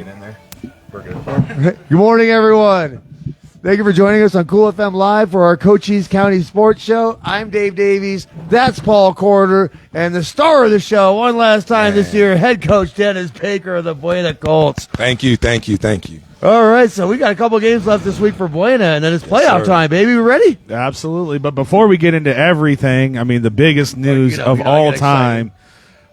get in there. We're good. Good morning, everyone. Thank you for joining us on Cool FM Live for our Cochise County Sports Show. I'm Dave Davies. That's Paul Corder. And the star of the show, one last time this year, head coach Dennis Baker of the Buena Colts. Thank you. All right, so we got a couple games left this week for Buena, and then it's playoff time, baby. We ready? Absolutely. But before we get into everything, I mean, the biggest news of all time,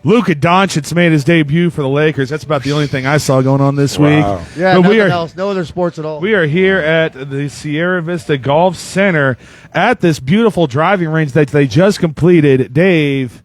Luka Doncic made his debut for the Lakers. That's about the only thing I saw going on this week. Yeah, but nothing else. No other sports at all. We are here at the Sierra Vista Golf Center at this beautiful driving range that they just completed. Dave,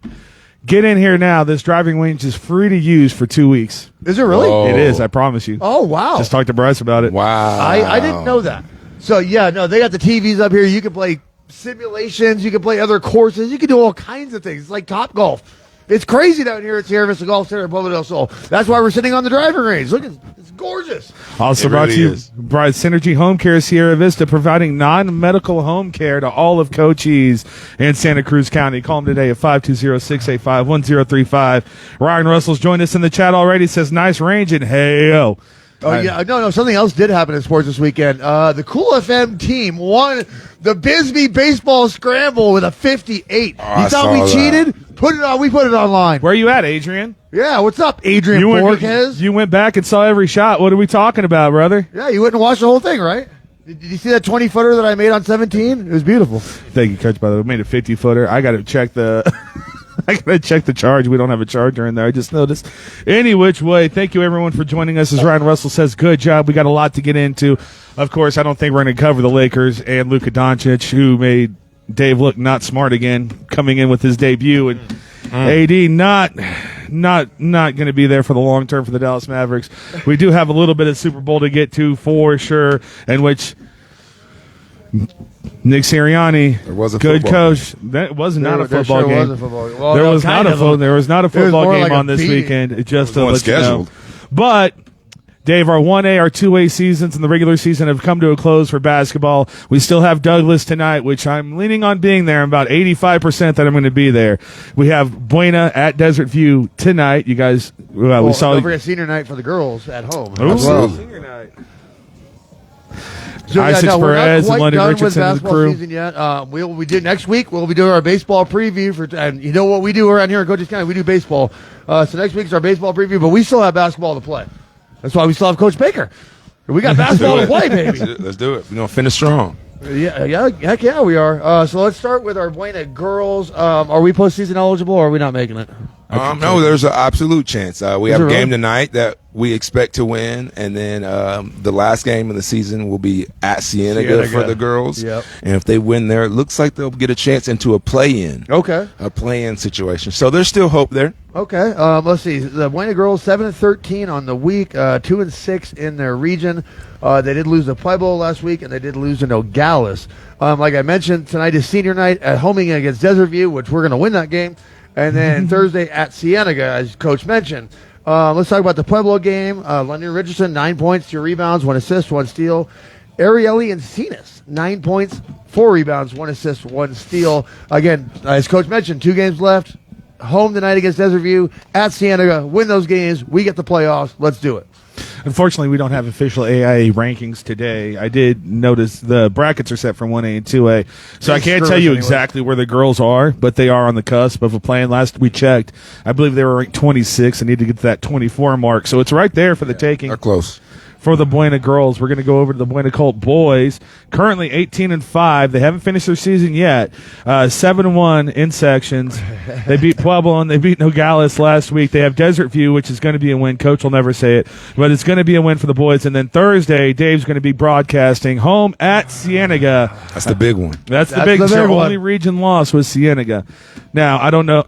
get in here now. This driving range is free to use for 2 weeks. Is it really? Oh. It is, I promise you. Oh, wow. Just talked to Bryce about it. Wow. I didn't know that. So, yeah, no, they got the TVs up here. You can play simulations. You can play other courses. You can do all kinds of things. It's like Top Golf. It's crazy down here at Sierra Vista Golf Center in Pueblo Del Sol. That's why we're sitting on the driving range. Look, it's gorgeous. Also brought to you by Synergy HomeCare Sierra Vista, providing non-medical home care to all of Cochise and Santa Cruz County. Call them today at 520-685-1035. Ryan Russell's joined us in the chat already. Says, nice range, and hey-o. Oh, yeah. No, something else did happen in sports this weekend. The Cool FM team won the Bisbee Baseball Scramble with a 58. You thought we cheated? Put it on. We put it online. Where are you at, Adrian? Yeah, what's up, Adrian Borges? You went back and saw every shot. What are we talking about, brother? Yeah, you went and watched the whole thing, right? Did you see that 20-footer that I made on 17? It was beautiful. Thank you, Coach, by the way. We made a 50-footer. I got to check the... I gotta check the charge. We don't have a charger in there. I just noticed. Any which way, thank you everyone for joining us. As Ryan Russell says, good job. We got a lot to get into. Of course, I don't think we're going to cover the Lakers and Luka Doncic, who made Dave look not smart again, coming in with his debut, and AD not going to be there for the long term for the Dallas Mavericks. We do have a little bit of Super Bowl to get to for sure, in which Nick Sirianni, good coach. That was not a football game. Well, there was not a football game on this weekend. It just to let you know. But Dave, our 1A, our 2A seasons and the regular season have come to a close for basketball. We still have Douglas tonight, which I'm leaning on being there. I'm about 85% that I'm going to be there. We have Buena at Desert View tonight. You guys, we saw. Don't forget senior night for the girls at home. Absolutely. Senior night. So, Isaac Perez and London Richardson and the crew. Season yet. We do next week. We'll be doing our baseball preview and you know what we do around here in Cochise County? We do baseball. So next week's our baseball preview, but we still have basketball to play. That's why we still have Coach Baker. We got basketball to play, baby. Let's do it. We're gonna finish strong. Yeah, heck yeah, we are. So let's start with our Buena girls. Are we postseason eligible, or are we not making it? No, there's an absolute chance. We have a game tonight that we expect to win, and then the last game of the season will be at Cienega for the girls. Yep. And if they win there, it looks like they'll get a chance into a play-in. Okay. A play-in situation. So there's still hope there. Okay. Let's see. The Buena girls 7-13 on the week, 2-6 in their region. They did lose to Pueblo last week, and they did lose to Nogales. Like I mentioned, tonight is senior night at homing against Desert View, which we're going to win that game. And then Thursday at Cienega, as Coach mentioned. Let's talk about the Pueblo game. London Richardson, 9 points, 2 rebounds, 1 assist, 1 steal. Arieli and Cenas, 9 points, 4 rebounds, 1 assist, 1 steal. Again, as Coach mentioned, 2 games left. Home tonight against Desert View, at Cienega. Win those games. We get the playoffs. Let's do it. Unfortunately, we don't have official AIA rankings today. I did notice the brackets are set from 1A and 2A, so I can't tell you exactly where the girls are, but they are on the cusp of a plan. Last we checked, I believe they were ranked 26 and need to get to that 24 mark, so it's right there for the taking. They're close. For the Buena girls, we're going to go over to the Buena Colt boys. Currently 18-5. They haven't finished their season yet. 7-1 in sections. They beat Pueblo and they beat Nogales last week. They have Desert View, which is going to be a win. Coach will never say it, but it's going to be a win for the boys. And then Thursday, Dave's going to be broadcasting home at Cienega. That's the big one. That's the big one. Their only region loss was Cienega. Now, I don't know.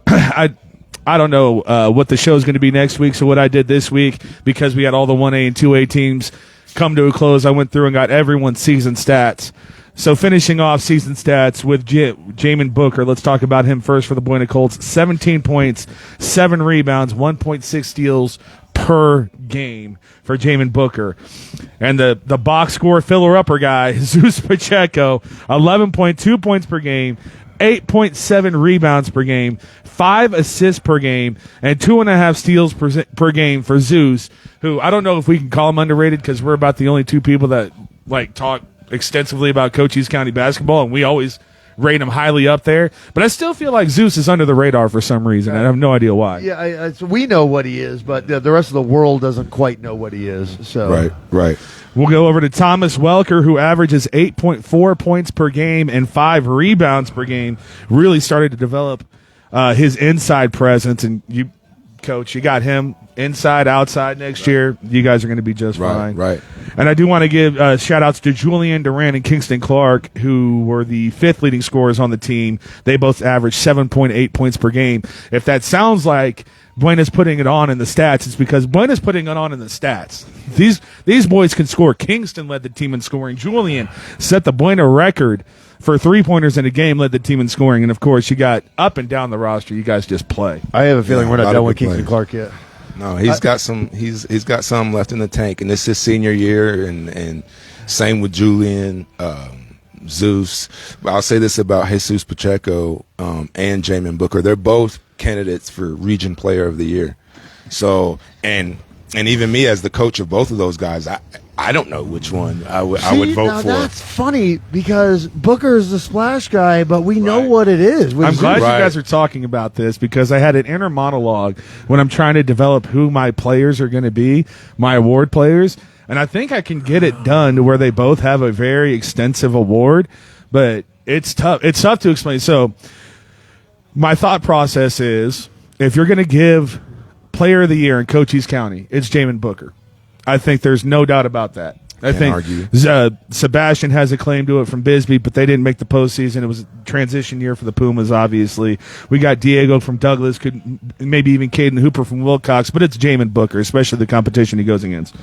I don't know what the show is going to be next week, so what I did this week, because we had all the 1A and 2A teams come to a close, I went through and got everyone's season stats. So finishing off season stats with Jamin Booker, let's talk about him first for the Buena Colts. 17 points, 7 rebounds, 1.6 steals per game for Jamin Booker. And the box score filler-upper guy, Zeus Pacheco, 11.2 points per game, 8.7 rebounds per game, 5 assists per game, and 2.5 steals per game for Zeus, who I don't know if we can call him underrated because we're about the only two people that talk extensively about Cochise County basketball, and we always rate him highly up there. But I still feel like Zeus is under the radar for some reason, and I have no idea why. Yeah, we know what he is, but the rest of the world doesn't quite know what he is. So Right. We'll go over to Thomas Welker, who averages 8.4 points per game and 5 rebounds per game. Really started to develop his inside presence, and you, Coach, you got him inside, outside next year. You guys are going to be just fine. Right. And I do want to give shout-outs to Julian Durant and Kingston Clark, who were the 5th leading scorers on the team. They both averaged 7.8 points per game. If that sounds like Buena's putting it on in the stats, it's because Buena's putting it on in the stats. These boys can score. Kingston led the team in scoring. Julian set the Buena record for three-pointers in a game, led the team in scoring. And, of course, you got up and down the roster. You guys just play. I have a feeling we're not done with Kingston Clark yet. No, he's got some left in the tank, and this is his senior year, and same with Julian, Zeus. I'll say this about Jesus Pacheco and Jamin Booker. They're both candidates for Region Player of the Year. So, and even me as the coach of both of those guys, I don't know which one I would vote for. That's funny because Booker is the splash guy, but we know what it is. I'm glad you guys are talking about this because I had an inner monologue when I'm trying to develop who my players are going to be, my award players, and I think I can get it done to where they both have a very extensive award, but it's tough. It's tough to explain. So my thought process is if you're going to give Player of the Year in Cochise County, it's Jamin Booker. I think there's no doubt about that. I think Sebastian has a claim to it from Bisbee, but they didn't make the postseason. It was a transition year for the Pumas, obviously. We got Diego from Douglas, maybe even Caden Hooper from Wilcox, but it's Jamin Booker, especially the competition he goes against.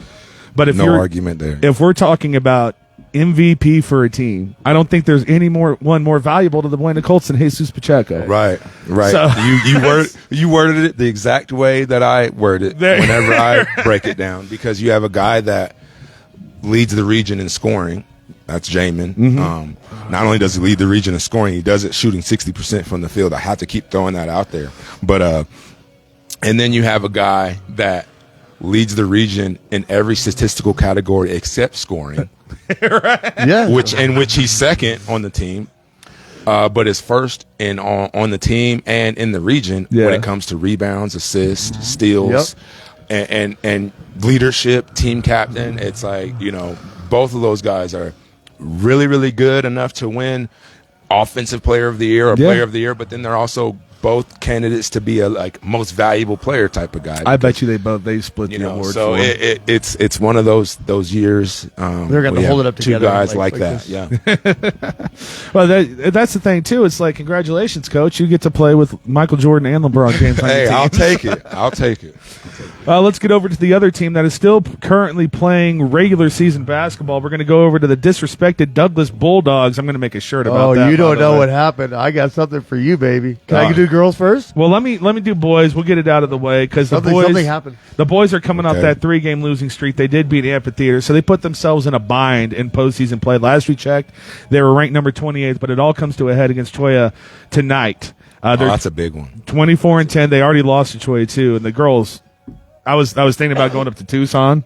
But if argument there. If we're talking about MVP for a team, I don't think there's one more valuable to the Buena Colts than Jesus Pacheco. Right. So, you worded it the exact way that I word it whenever I break it down, because you have a guy that leads the region in scoring. That's Jamin. Mm-hmm. Not only does he lead the region in scoring, he does it shooting 60% from the field. I have to keep throwing that out there. But and then you have a guy that leads the region in every statistical category except scoring. Right. Yeah. Which he's second on the team, but is first on the team and in the region when it comes to rebounds, assists, steals, and leadership, team captain. It's like, both of those guys are really, really good enough to win Offensive Player of the Year or Player of the Year, but then they're also both candidates to be a most valuable player type of guy. I bet you they split the award. So it's one of those years. They're going to hold it up together. Two guys like that. Yeah. Well, that's the thing too. It's like, congratulations, Coach. You get to play with Michael Jordan and LeBron James. Hey, I'll take it. Let's get over to the other team that is still currently playing regular season basketball. We're going to go over to the disrespected Douglas Bulldogs. I'm going to make a shirt about that. Oh, you don't know what happened. I got something for you, baby. Can I do girls first? Well, let me do boys. We'll get it out of the way because something happened. The boys are coming off that 3-game losing streak. They did beat Amphitheater, so they put themselves in a bind in postseason play. Last we checked, they were ranked number 28th, but it all comes to a head against Choya tonight. That's a big one. 24-10. They already lost to Choya too, and the girls. I was thinking about going up to Tucson,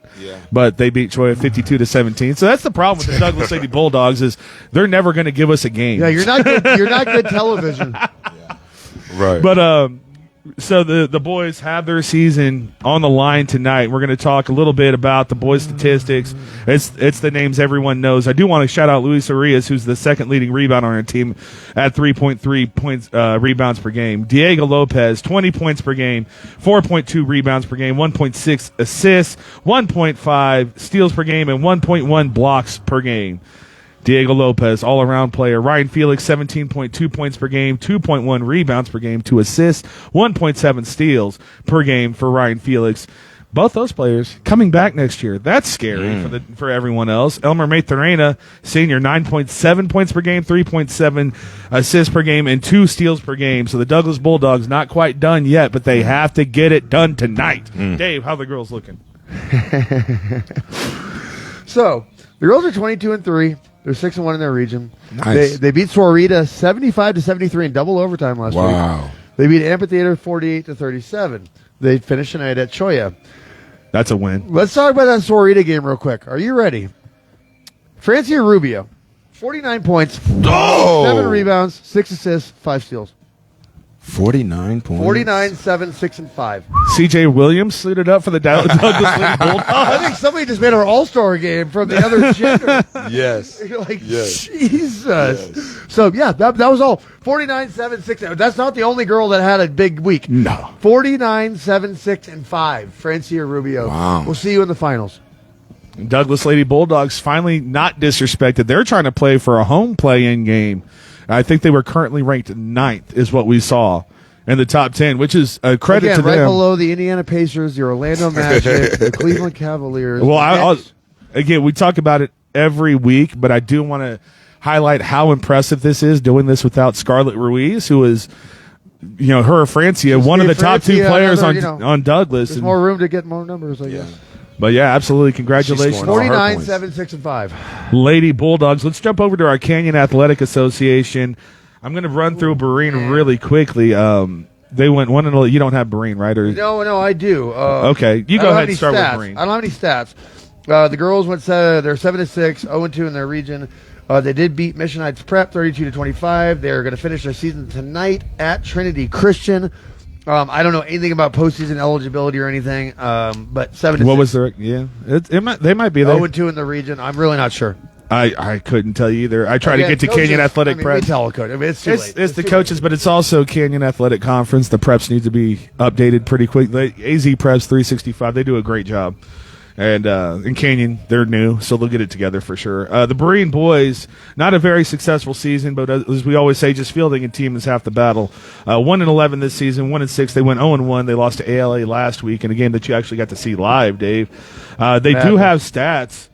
but they beat Choya 52-17. So that's the problem with the Douglas Lady Bulldogs is they're never going to give us a game. Yeah, you're not good television. Right. But so the boys have their season on the line tonight. We're going to talk a little bit about the boys' statistics. It's the names everyone knows. I do want to shout out Luis Arias, who's the second leading rebounder on our team at 3.3 points rebounds per game. Diego Lopez, 20 points per game, 4.2 rebounds per game, 1.6 assists, 1.5 steals per game, and 1.1 blocks per game. Diego Lopez, all-around player. Ryan Felix, 17.2 points per game, 2.1 rebounds per game, 2 assists, 1.7 steals per game for Ryan Felix. Both those players coming back next year. That's scary for everyone else. Elmer Maithrena, senior, 9.7 points per game, 3.7 assists per game, and 2 steals per game. So the Douglas Bulldogs not quite done yet, but they have to get it done tonight. Dave, how the girls looking? So the girls are 22-3. They're 6-1 in their region. Nice. They beat Sorita 75-73 in double overtime last week. They beat Amphitheater 48-37. They finished tonight at Choya. That's a win. Let's talk about that Sorita game real quick. Are you ready? Francia Rubio, 49 points, 7 rebounds, 6 assists, 5 steals. 49 points. 49, 7, 6, and 5. CJ Williams suited up for the Douglas Lady Bulldogs. I think somebody just made our all-star game from the other gender. Yes. You're like, Yes. Jesus. Yes. So, yeah, that was all. 49, 7, 6. That's not the only girl that had a big week. No. 49, 7, 6, and 5. Francia Rubio. Wow. We'll see you in the finals. Douglas Lady Bulldogs finally not disrespected. They're trying to play for a home play-in game. I think they were currently ranked 9th is what we saw in the top 10, which is a credit to right them. Below the Indiana Pacers, the Orlando Magic, the Cleveland Cavaliers. Well, again, we talk about it every week, but I do want to highlight how impressive this is, doing this without Scarlett Ruiz, who is, her Francia, one of the top 2 players on Douglas. There's more room to get more numbers, I guess. But, yeah, absolutely. Congratulations. 49, 7, 6, and 5. Lady Bulldogs. Let's jump over to our Canyon Athletic Association. I'm going to run through Barine really quickly. They went 1-0. You don't have Barine, right? Or No, I do. Okay, you go ahead and start with Barine. I don't have any stats. The girls went they're 7-6, 0-2 in their region. They did beat Mission Heights Prep 32-25. They're going to finish their season tonight at Trinity Christian. I don't know anything about postseason eligibility or anything, but 7-6. What was their? Yeah, they might be there. 0-2 in the region. I'm really not sure. I couldn't tell you either. I try to get to coaches, Canyon Athletic Prep. We tell a coach. It's too late. It's the coaches, but it's also Canyon Athletic Conference. The preps need to be updated pretty quick. AZ Preps 365, they do a great job. And in Canyon, they're new, so they'll get it together for sure. The Barine boys, not a very successful season, but as we always say, just fielding a team is half the battle. 1-11 this season, 1-6. They went 0-1. They lost to AIA last week in a game that you actually got to see live, Dave. They do have stats,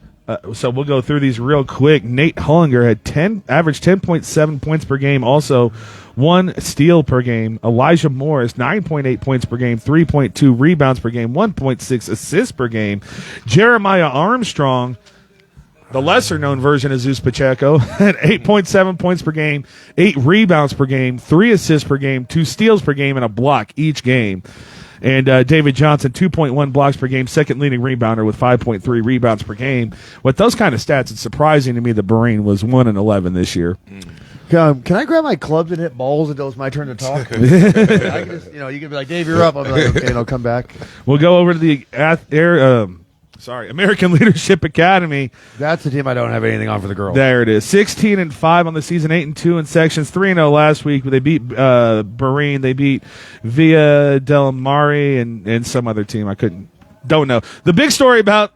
so we'll go through these real quick. Nate Hullinger had averaged 10.7 points per game, also 1 steal per game. Elijah Morris, 9.8 points per game, 3.2 rebounds per game, 1.6 assists per game. Jeremiah Armstrong, the lesser-known version of Zeus Pacheco, had 8.7 points per game, 8 rebounds per game, 3 assists per game, 2 steals per game, and a block each game. And David Johnson, 2.1 blocks per game, second leading rebounder with 5.3 rebounds per game. With those kind of stats, it's surprising to me that Barine was 1-11 this year. Can I grab my clubs and hit balls until it's my turn to talk? I can just, you can be like, Dave, you're up. I'll be like, okay, and I'll come back. We'll go over to the American Leadership Academy. That's the team I don't have anything on for the girls. There it is. 16-5 on the season, 8-2 in sections, 3-0 last week. They beat Barine. They beat Villa Del Mare and some other team. Don't know. The big story about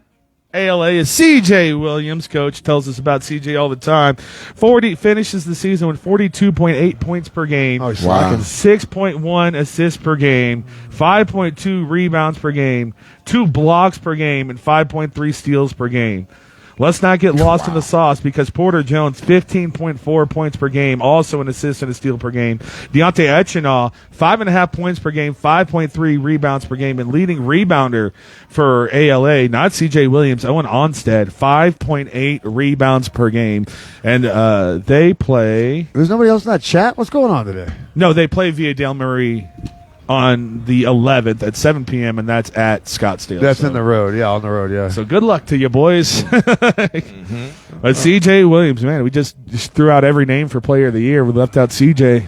ALA is CJ Williams. Coach tells us about CJ all the time. Finishes the season with 42.8 points per game. Oh, wow. 6.1 assists per game, 5.2 rebounds per game, 2 blocks per game, and 5.3 steals per game. Let's not get lost in the sauce because Porter Jones, 15.4 points per game, also an assist and a steal per game. Deontay Etchenal, 5.5 points per game, 5.3 rebounds per game, and leading rebounder for ALA, not CJ Williams, Owen Onstead, 5.8 rebounds per game. And they play... There's nobody else in that chat? What's going on today? No, they play Villa Del Mare on the 11th at 7 p.m., and that's at Scottsdale. That's in the road. Yeah, on the road, yeah. So good luck to you, boys. But CJ Williams, man, we just threw out every name for player of the year. We left out CJ.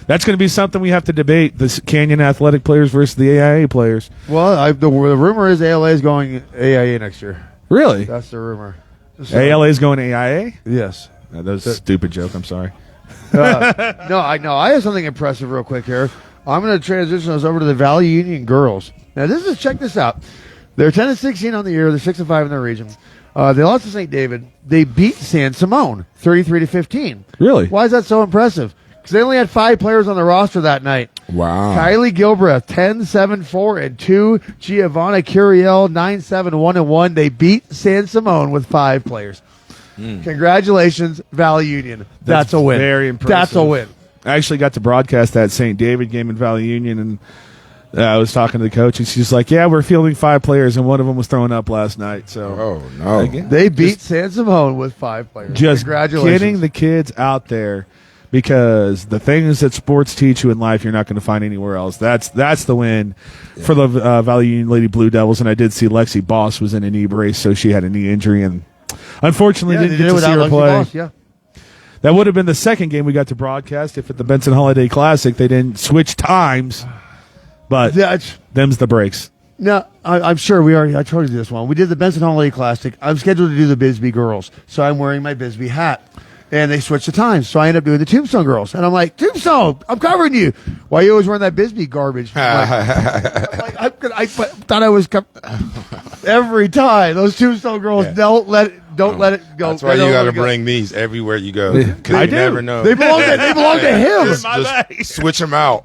That's going to be something we have to debate, the Canyon Athletic players versus the AIA players. Well, the rumor is ALA is going AIA next year. Really? That's the rumor. ALA is going AIA? Yes. That was a stupid joke. I'm sorry. No, I have something impressive real quick here. I'm going to transition us over to the Valley Union girls. Now, check this out. They're 10-16 on the year. They're 6-5 in their region. They lost to St. David. They beat San Simone 33-15. Really? Why is that so impressive? Because they only had 5 players on the roster that night. Wow. Kylie Gilbreth, 10-7-4-2. Giovanna Curiel, 9-7-1-1. They beat San Simone with 5 players. Congratulations, Valley Union. That's a win. Very impressive. That's a win. I actually got to broadcast that St. David game in Valley Union, and I was talking to the coach, and she's like, "Yeah, we're fielding 5 players, and one of them was throwing up last night." So, oh no, again, they beat San Simone with 5 players. Just Congratulations. getting the kids out there, because the things that sports teach you in life, you're not going to find anywhere else. That's the win for the Valley Union Lady Blue Devils. And I did see Lexi Boss was in a knee brace, so she had a knee injury, and unfortunately didn't get to see her Lexi play. Boss, yeah. That would have been the second game we got to broadcast if at the Benson Holiday Classic they didn't switch times. But them's the breaks. No, I'm sure I told you this one. We did the Benson Holiday Classic. I'm scheduled to do the Bisbee girls, so I'm wearing my Bisbee hat. And they switched the times, so I end up doing the Tombstone girls. And I'm like, Tombstone, I'm covering you. Why are you always wearing that Bisbee garbage? I thought I was every time. Those Tombstone girls don't let it go. That's why you got to bring these everywhere you go. Because you never know. They belong to him. Just switch them out.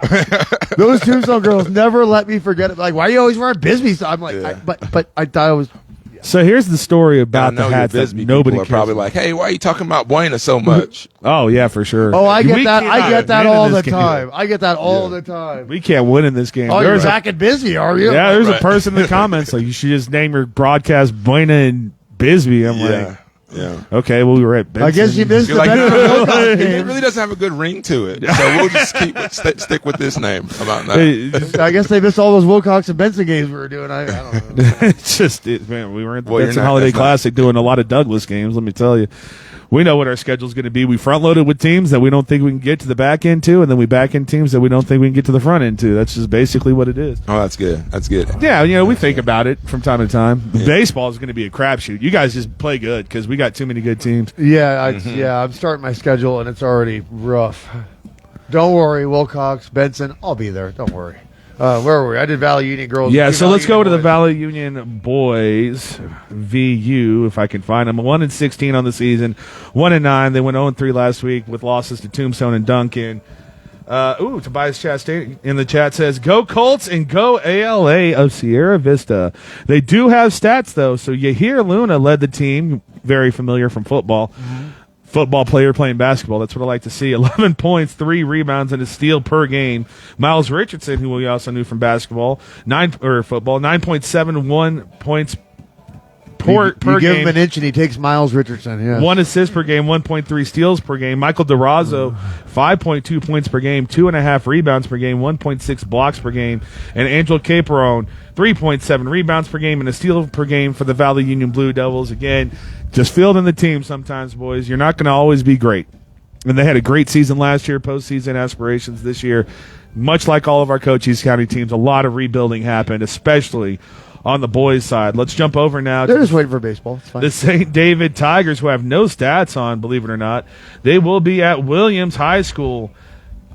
Those Tombstone girls never let me forget it. Like, why are you always wearing Bisbee? So I'm like, but I thought I was. So here's the story about the hats that nobody are probably like, hey, why are you talking about Buena so much? Oh, yeah, for sure. Oh, I get that. I get that all the time. I get that all the time. We can't win in this game. Oh, you're back and busy, are you? Yeah, there's a person in the comments like, you should just name your broadcast Buena and Bisbee. I'm like, yeah. Okay, well, we were at Benson. I guess you missed the it really doesn't have a good ring to it. So we'll just stick with this name. How about that? I guess they missed all those Wilcox and Benson games we were doing. I don't know. It's just, man, we were at the Benson Holiday Classic doing a lot of Douglas games, let me tell you. We know what our schedule's going to be. We front-loaded with teams that we don't think we can get to the back end to, and then we back end teams that we don't think we can get to the front end to. That's just basically what it is. Oh, that's good. That's good. Yeah, we think about it from time to time. Yeah. Baseball is going to be a crapshoot. You guys just play good because we got too many good teams. Yeah, I'm starting my schedule, and it's already rough. Don't worry, Wilcox, Benson, I'll be there. Don't worry. Where were we? I did Valley Union girls. Yeah, so let's go to the Valley Union boys. VU, if I can find them. 1-16 on the season. 1-9. They went 0-3 last week with losses to Tombstone and Duncan. Tobias Chastain in the chat says, "Go Colts and go ALA of Sierra Vista." They do have stats, though. So Yahir Luna led the team. Very familiar from football. Mm-hmm. Football player playing basketball. That's what I like to see. 11 points, 3 rebounds, and a steal per game. Miles Richardson, who we also knew from basketball, 9.71 points per game. You give him an inch and he takes Miles Richardson. Yeah. 1 assist per game, 1.3 steals per game. Michael DeRozzo, 5.2 points per game, 2.5 rebounds per game, 1.6 blocks per game. And Angel Caperone, 3.7 rebounds per game and a steal per game for the Valley Union Blue Devils. Again, just fielding the team sometimes, boys. You're not going to always be great. And they had a great season last year, postseason aspirations this year. Much like all of our Cochise County teams, a lot of rebuilding happened, especially on the boys' side. Let's jump over now. They're just waiting for baseball. It's fine. The St. David Tigers, who have no stats on, believe it or not. They will be at Williams High School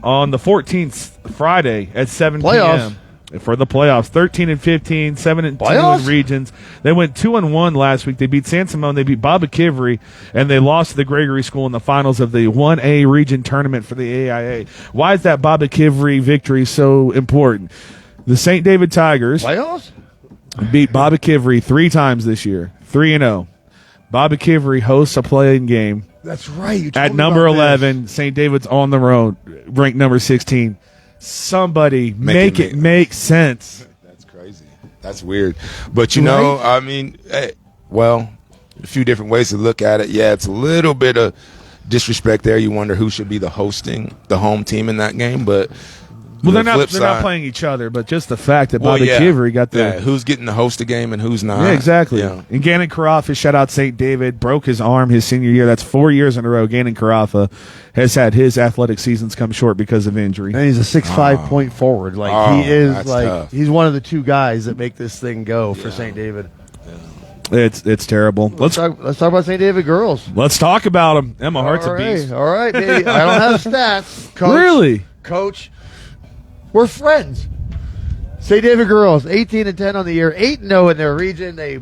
on the 14th, Friday at 7 p.m. for the playoffs. 13-15, 7-2 in regions. They went 2-1 last week. They beat San Simone, they beat Baba Kivry, and they lost to the Gregory School in the finals of the 1A region tournament for the AIA. Why is that Baba Kivry victory so important? The St. David Tigers beat Baba Kivry 3 times this year, 3-0. Baba Kivry hosts a playing game. That's right. You told at me number about 11. This. St. David's on the road, ranked number 16. Somebody make it make sense. That's crazy. That's weird. But, you know, I mean, a few different ways to look at it. Yeah, it's a little bit of disrespect there. You wonder who should be the home team in that game. But they're not playing each other, but just the fact that Bobby Kivry got who's getting to host a game and who's not. Yeah, exactly. Yeah. And Gannon Carafa, shout out St. David, broke his arm his senior year. That's 4 years in a row. Gannon Carafa has had his athletic seasons come short because of injury. And he's a 6'5" point forward. He's one of the 2 guys that make this thing go for St. David. It's terrible. Let's talk about St. David girls. Let's talk about them. Emma Hart's a beast. All right, baby. I don't have stats. Coach, really? Coach. We're friends. St. David girls, 18-10 on the year, 8-0 in their region. They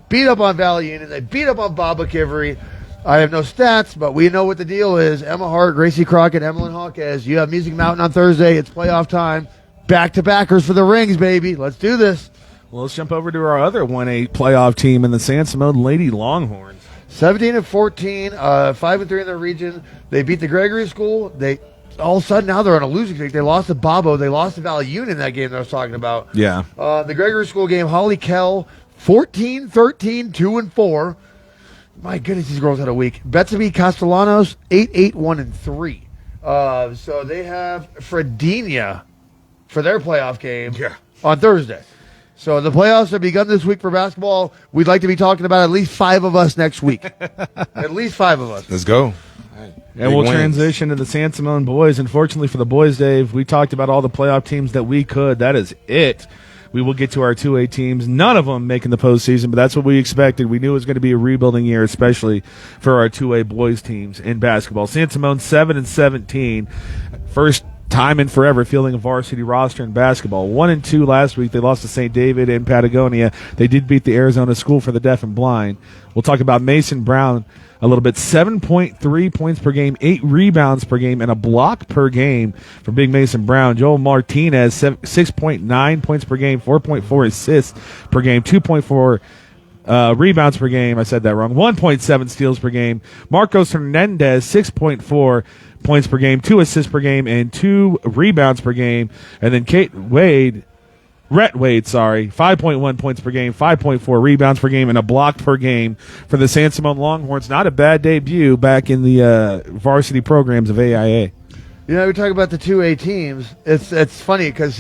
beat up on Valley Union. They beat up on Baba Kivry. I have no stats, but we know what the deal is. Emma Hart, Gracie Crockett, Emmeline Hawkes. You have Music Mountain on Thursday. It's playoff time. Back-to-backers for the rings, baby. Let's do this. Well, let's jump over to our other 1A playoff team in the San Simone Lady Longhorns. 17-14, 5-3 in their region. They beat the Gregory School. all of a sudden now they're on a losing streak. They lost to Bobo. They lost to Valley Union in that game that I was talking about. Yeah. The Gregory School game, Holly Kell, 14-13, 2-4. My goodness, these girls had a week. Betsy Castellanos, 8-8, 1-3. So they have Fredenia for their playoff game on Thursday. So the playoffs have begun this week for basketball. We'd like to be talking about at least 5 of us next week. At least 5 of us. Let's go. And we'll transition to the San Simon boys. Unfortunately for the boys, Dave, we talked about all the playoff teams that we could. That is it. We will get to our 2A teams. None of them making the postseason, but that's what we expected. We knew it was going to be a rebuilding year, especially for our 2A boys teams in basketball. San Simon 7-17. First time in forever fielding a varsity roster in basketball. 1-2 last week. They lost to St. David in Patagonia. They did beat the Arizona School for the Deaf and Blind. We'll talk about Mason Brown a little bit. 7.3 points per game, 8 rebounds per game, and a block per game for Big Mason Brown. Joel Martinez, 6.9 points per game, 4.4 assists per game, 2.4 rebounds per game. I said that wrong. 1.7 steals per game. Marcos Hernandez, 6.4 points per game, 2 assists per game, and 2 rebounds per game. And then Rhett Wade, 5.1 points per game, 5.4 rebounds per game, and a block per game for the San Simon Longhorns. Not a bad debut back in the varsity programs of AIA. You know, we talk about the 2A teams. It's funny because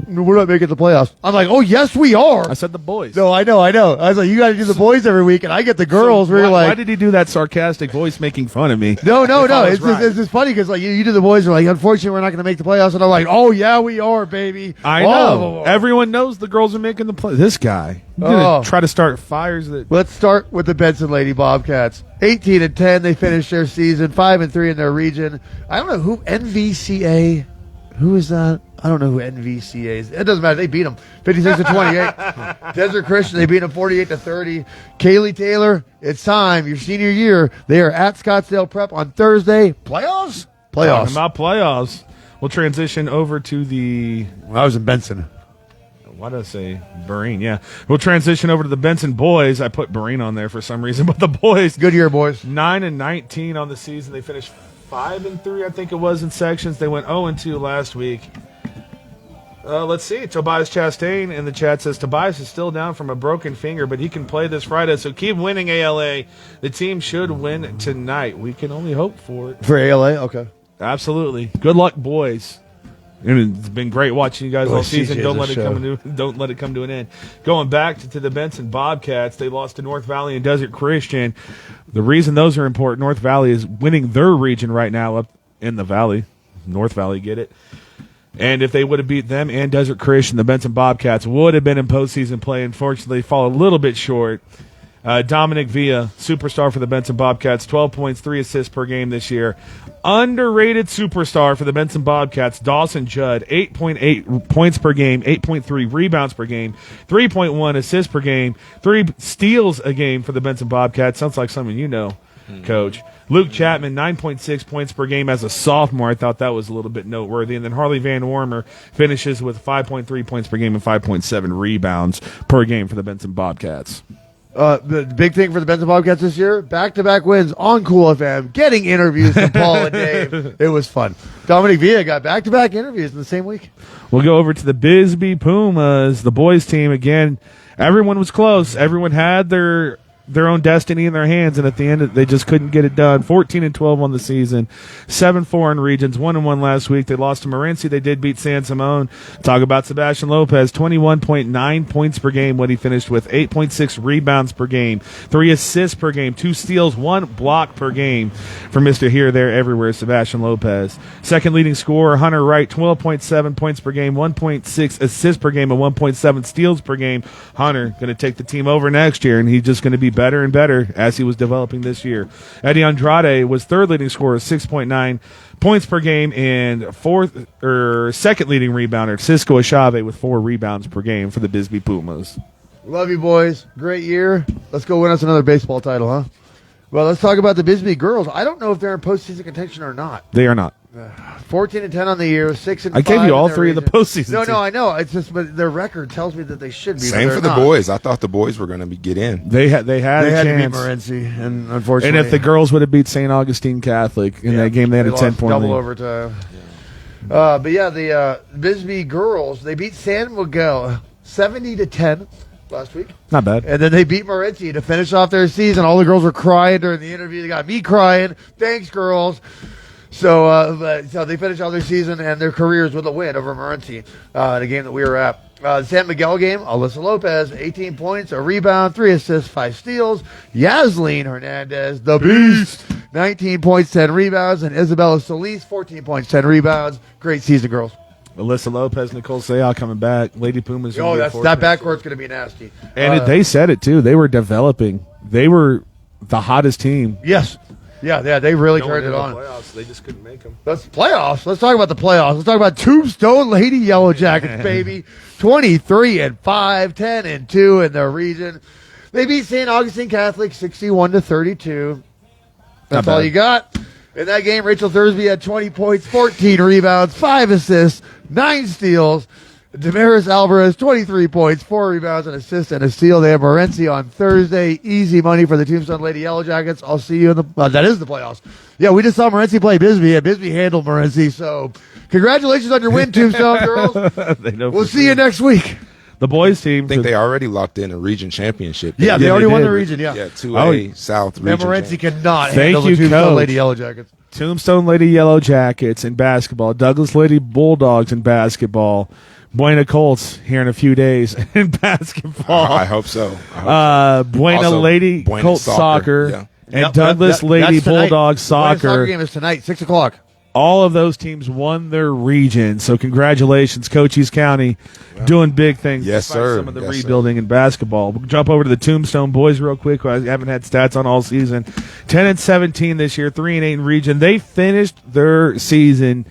we're not making the playoffs. I'm like, oh, yes, we are. I said the boys. No, I know. I was like, you got to do the boys every week, and I get the girls. So why did he do that sarcastic voice making fun of me? No. It's just funny because like you do the boys, and like, unfortunately, we're not going to make the playoffs. And I'm like, oh, yeah, we are, baby. I know. Everyone knows the girls are making the play. This guy. Try to start fires. Let's start with the Benson Lady Bobcats. 18-10, they finished their season. 5-3 in their region. I don't know who NVCA. Who is that? I don't know who NVCA is. It doesn't matter. They beat them 56-28. Desert Christian, they beat them 48-30. Kaylee Taylor, it's time. Your senior year. They are at Scottsdale Prep on Thursday. Playoffs. Talking about playoffs. We'll transition over to the. I was in Benson. Why did I say Barine? Yeah. We'll transition over to the Benson boys. I put Barine on there for some reason, but the boys. Good year, boys. 9-19 on the season. They finished 5-3, I think it was, in sections. They went 0-2 last week. Let's see. Tobias Chastain in the chat says Tobias is still down from a broken finger, but he can play this Friday. So keep winning, ALA. The team should win tonight. We can only hope for it. For ALA? Okay. Absolutely. Good luck, boys. And it's been great watching you guys all season. Don't let it come to an end. Going back to the Benson Bobcats, they lost to North Valley and Desert Christian. The reason those are important, North Valley is winning their region right now up in the valley. North Valley, get it? And if they would have beat them and Desert Christian, the Benson Bobcats would have been in postseason play. Unfortunately, fall a little bit short. Dominic Villa, superstar for the Benson Bobcats, 12 points, 3 assists per game this year. Underrated superstar for the Benson Bobcats, Dawson Judd, 8.8 points per game, 8.3 rebounds per game, 3.1 assists per game, 3 steals a game for the Benson Bobcats. Sounds like something you know, Coach. Luke Chapman, 9.6 points per game as a sophomore. I thought that was a little bit noteworthy. And then Harley Van Warmer finishes with 5.3 points per game and 5.7 rebounds per game for the Benson Bobcats. The big thing for the Benson Bobcats this year, back-to-back wins on Cool FM, getting interviews from Paul and Dave. It was fun. Dominic Villa got back-to-back interviews in the same week. We'll go over to the Bisbee Pumas, the boys team. Again, everyone was close. Everyone had their own destiny in their hands, and at the end, they just couldn't get it done. 14-12 on the season, 7-4 in regions, 1-1 last week. They lost to Morenci. They did beat San Simon. Talk about Sebastian Lopez, 21.9 points per game, what he finished with, 8.6 rebounds per game, 3 assists per game, 2 steals, 1 block per game for Mr. Here, There, Everywhere, Sebastian Lopez. Second leading scorer, Hunter Wright, 12.7 points per game, 1.6 assists per game, and 1.7 steals per game. Hunter going to take the team over next year, and he's just going to be better and better as he was developing this year. Eddie Andrade was third leading scorer, 6.9 points per game, and second leading rebounder, Cisco Achave, with 4 rebounds per game for the Bisbee Pumas. Love you, boys. Great year. Let's go win us another baseball title, huh? Well, let's talk about the Bisbee girls. I don't know if they're in postseason contention or not. They are not. 14-10 on the year, 6-5. I gave you all three of the postseason. No, teams. I know. It's just, but their record tells me that they should be. Same for the boys. I thought the boys were going to get in. They had They a had to beat chance. Morenci, and unfortunately, And if the girls would have beat St. Augustine Catholic in that game, they had a lost 10-point double lead. overtime. But yeah, the Bisbee girls, they beat San Miguel 70-10 last week. Not bad. And then they beat Morenci to finish off their season. All the girls were crying during the interview. They got me crying. Thanks, girls. So they finished out their season and their careers with a win over Morenci, the game that we were at. The San Miguel game, Alyssa Lopez, 18 points, a rebound, 3 assists, 5 steals. Yasleen Hernandez, the beast, 19 points, 10 rebounds. And Isabella Solis, 14 points, 10 rebounds. Great season, girls. Alyssa Lopez, Nicole Sayal coming back. Lady Pumas. That backcourt's going to be nasty. And they said it, too. They were developing. They were the hottest team. Yes. Yeah, they really turned it on. Playoffs, they just couldn't make them. That's playoffs. Let's talk about the playoffs. Let's talk about Tombstone Lady Yellow Jackets, baby. 23-5, 10-2 in their region. They beat St. Augustine Catholic 61-32. That's all you got. In that game, Rachel Thursby had 20 points, 14 rebounds, 5 assists, 9 steals. Damaris Alvarez, 23 points, 4 rebounds, an assist, and a steal. They have Morenci on Thursday. Easy money for the Tombstone Lady Yellow Jackets. I'll see you in the that is the playoffs. Yeah, we just saw Morenci play Bisbee, and Bisbee handled Morenci. So congratulations on your win, Tombstone girls. We'll see you next week. The boys team. I think they already locked in a region championship. Yeah, they already won the region, yeah. Yeah, 2A South region. And Morenci cannot Thank handle you, the Tombstone Coach. Lady Yellow Jackets. Tombstone Lady Yellow Jackets in basketball. Douglas Lady Bulldogs in basketball. Buena Colts here in a few days in basketball. I hope so. Buena Also, Lady Buena Colts soccer. Yeah. And Douglas Lady That's tonight. Bulldogs The Buena soccer. game is tonight, 6 o'clock. All of those teams won their region. So congratulations, Cochise County, doing big things. Yes, despite sir. Some of the Yes, rebuilding in basketball. We'll jump over to the Tombstone boys real quick. I haven't had stats on all season. 10-17 this year, 3-8 in region. They finished their season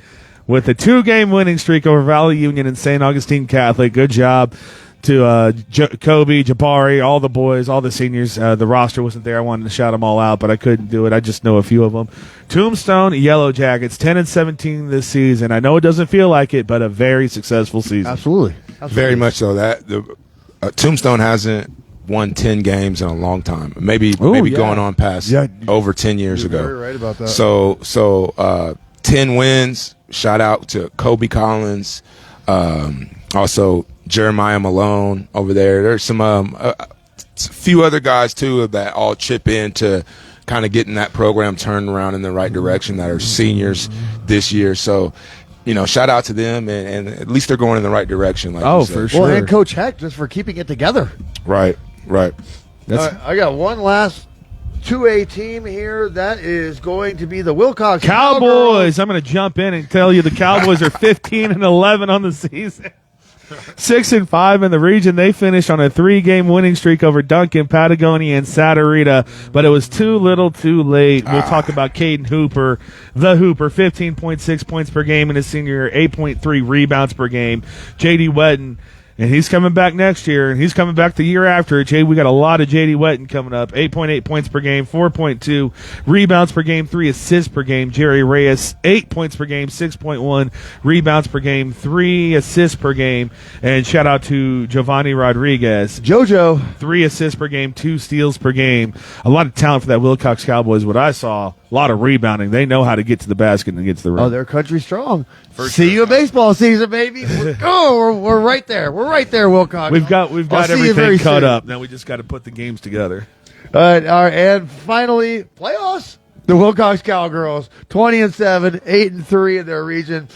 with a 2-game winning streak over Valley Union and St. Augustine Catholic. Good job to Kobe, Jabari, all the boys, all the seniors. The roster wasn't there. I wanted to shout them all out, but I couldn't do it. I just know a few of them. Tombstone Yellow Jackets, 10-17 this season. I know it doesn't feel like it, but a very successful season. Absolutely. Very much so. That Tombstone hasn't won 10 games in a long time. Maybe going on past over 10 years ago. You're very right about that. So 10 wins. Shout out to Kobe Collins. Also Jeremiah Malone over there. There's some a few other guys too that all chip in to kind of getting that program turned around in the right direction that are seniors this year. So, shout out to them, and at least they're going in the right direction. Like you said. for sure. Well, and Coach Heck just for keeping it together. Right. I got one last 2A team here. That is going to be the Wilcox Cowboys. I'm going to jump in and tell you the Cowboys are 15-11 on the season. 6-5 in the region. They finished on a 3-game winning streak over Duncan, Patagonia, and Santa Rita, but it was too little too late. We'll talk about Caden Hooper, the Hooper, 15.6 points per game in his senior year, 8.3 rebounds per game. J.D. Wetton, and he's coming back next year, and he's coming back the year after. We got a lot of J.D. Wetton coming up. 8.8 points per game, 4.2 rebounds per game, 3 assists per game. Jerry Reyes, 8 points per game, 6.1 rebounds per game, 3 assists per game. And shout out to Giovanni Rodriguez. JoJo. 3 assists per game, 2 steals per game. A lot of talent for that Wilcox Cowboys. What I saw, a lot of rebounding. They know how to get to the basket and get to the rim. Oh, they're country strong. See you in baseball season, baby. We're right there. We're right there, Wilcox. We've got everything cut up. Now we just got to put the games together. All right, and finally, playoffs. The Wilcox Cowgirls, 20-7, 8-3 in their region.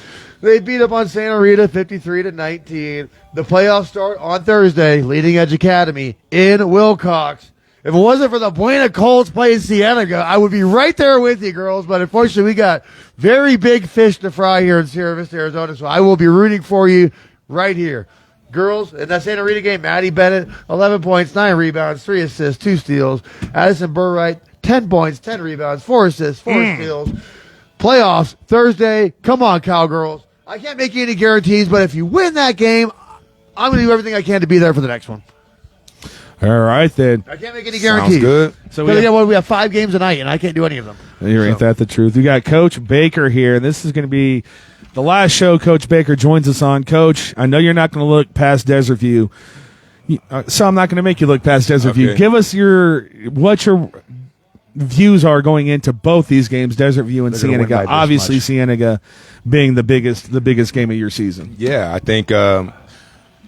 They beat up on Santa Rita 53-19. The playoffs start on Thursday. Leading Edge Academy in Wilcox. If it wasn't for the Buena Colts playing Cienega, I would be right there with you, girls. But unfortunately, we got very big fish to fry here in Sierra Vista, Arizona. So I will be rooting for you right here. Girls, in that Santa Rita game, Maddie Bennett, 11 points, 9 rebounds, 3 assists, 2 steals. Addison Burright, 10 points, 10 rebounds, 4 assists, 4 steals. Playoffs, Thursday. Come on, Cowgirls. I can't make you any guarantees, but if you win that game, I'm going to do everything I can to be there for the next one. All right, then. I can't make any guarantees. Sounds good. So we have 5 games a night, and I can't do any of them. Ain't that the truth? We got Coach Baker here, and this is going to be the last show Coach Baker joins us on. Coach, I know you're not going to look past Desert View, so I'm not going to make you look past Desert View. Give us what your views are going into both these games, Desert View and Cienega. Obviously, Cienega being the biggest game of your season. Yeah, I think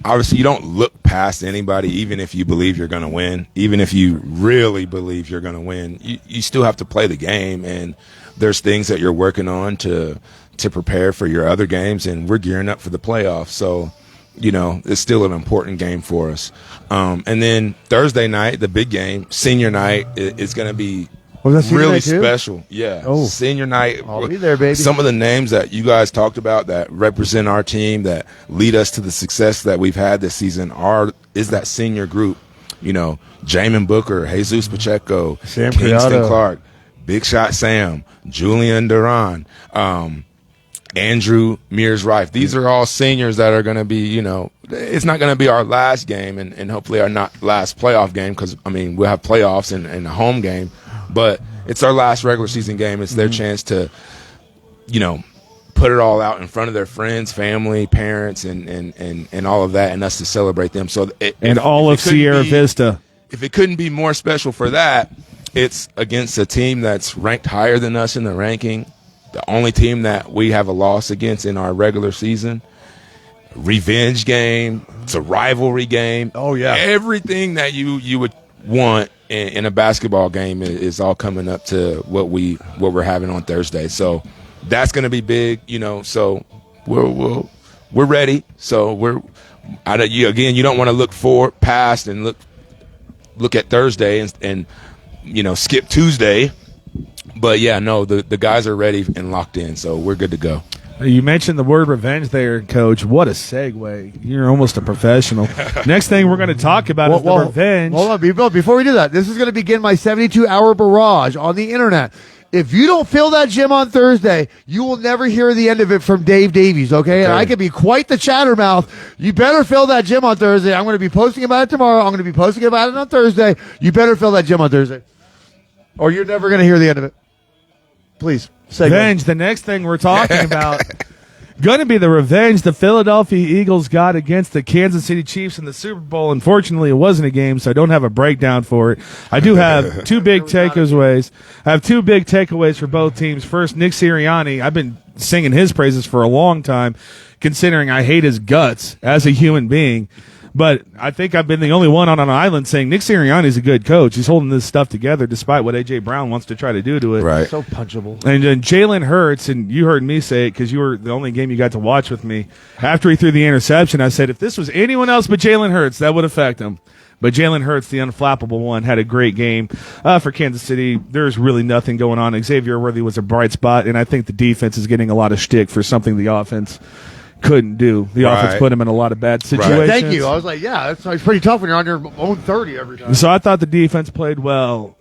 obviously you don't look past anybody, even if you believe you're going to win. Even if you really believe you're going to win, you still have to play the game, and there's things that you're working on to prepare for your other games, and we're gearing up for the playoffs. So, it's still an important game for us. And then Thursday night, the big game, senior night, is going to be really special. Yeah. Oh. Senior night. I'll be there, baby. Some of the names that you guys talked about that represent our team, that lead us to the success that we've had this season is that senior group. Jamin Booker, Jesus Pacheco, Sam Kingston Criado. Clark, Big Shot Sam, Julian Duran, Andrew Mears-Rife. These are all seniors that are going to be, it's not going to be our last game and hopefully our not last playoff game because, we'll have playoffs and a home game, but it's our last regular season game. It's their chance to, put it all out in front of their friends, family, parents, and all of that, and us to celebrate them. So all of Sierra Vista. If it couldn't be more special for that, it's against a team that's ranked higher than us in the ranking, the only team that we have a loss against in our regular season. Revenge game. It's a rivalry game. Oh, yeah. Everything that you would want in a basketball game is all coming up to what we're having on Thursday. So that's going to be big, so we're ready. So you don't want to look past and look at Thursday and skip Tuesday. But, yeah, no, the guys are ready and locked in, so we're good to go. You mentioned the word revenge there, Coach. What a segue. You're almost a professional. Next thing we're going to talk about is the revenge. Hold on, before we do that, this is going to begin my 72-hour barrage on the internet. If you don't fill that gym on Thursday, you will never hear the end of it from Dave Davies, okay? And I can be quite the chattermouth. You better fill that gym on Thursday. I'm going to be posting about it tomorrow. I'm going to be posting about it on Thursday. You better fill that gym on Thursday, or you're never going to hear the end of it. Please. Revenge. The next thing we're talking about going to be the revenge the Philadelphia Eagles got against the Kansas City Chiefs in the Super Bowl. Unfortunately, it wasn't a game, so I don't have a breakdown for it. I do have two big takeaways. I have two big takeaways for both teams. First, Nick Sirianni. I've been singing his praises for a long time, considering I hate his guts as a human being. But I think I've been the only one on an island saying Nick Sirianni is a good coach. He's holding this stuff together despite what A.J. Brown wants to try to do to it. Right. So punchable. And then Jalen Hurts, and you heard me say it because you were the only game you got to watch with me. After he threw the interception, I said if this was anyone else but Jalen Hurts, that would affect him. But Jalen Hurts, the unflappable one, had a great game for Kansas City. There's really nothing going on. Xavier Worthy was a bright spot, and I think the defense is getting a lot of shtick for something the offense couldn't do. The offense put him in a lot of bad situations. Right. Thank you. I was like, yeah, it's pretty tough when you're on your own 30 every time. So I thought the defense played well.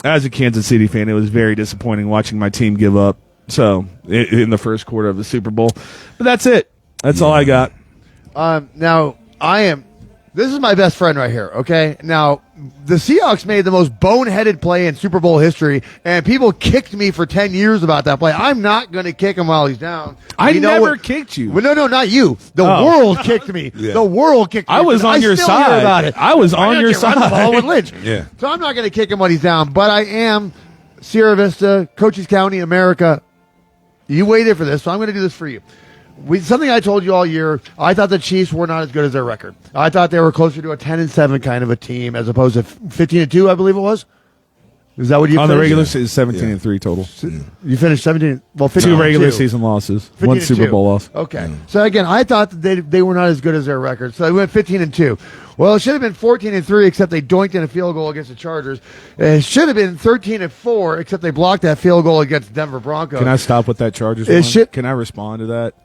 As a Kansas City fan, it was very disappointing watching my team give up. So in the first quarter of the Super Bowl, but that's it. That's all I got. Now this is my best friend right here. Okay. Now the Seahawks made the most boneheaded play in Super Bowl history, and people kicked me for 10 years about that play. I'm not going to kick him while he's down. I never kicked you. Well, no, not you. The world kicked me. Yeah. The world kicked me. I was on your side. About it. I was on your side. Run the ball with Lynch. Yeah. So I'm not going to kick him when he's down, but I am Sierra Vista, Cochise County, America. You waited for this, so I'm going to do this for you. Something I told you all year, I thought the Chiefs were not as good as their record. I thought they were closer to a 10-7 kind of a team as opposed to 15-2, I believe it was. Is that what you on finished? the regular season? 17-3 total. You finished 17. Well, 15 2 regular season losses, 1 Super Bowl loss. Okay, so again, I thought that they were not as good as their record, so they went 15-2. Well, it should have been 14-3, except they doinked in a field goal against the Chargers. It should have been 13-4, except they blocked that field goal against Denver Broncos. Can I stop with that Chargers one? Can I respond to that?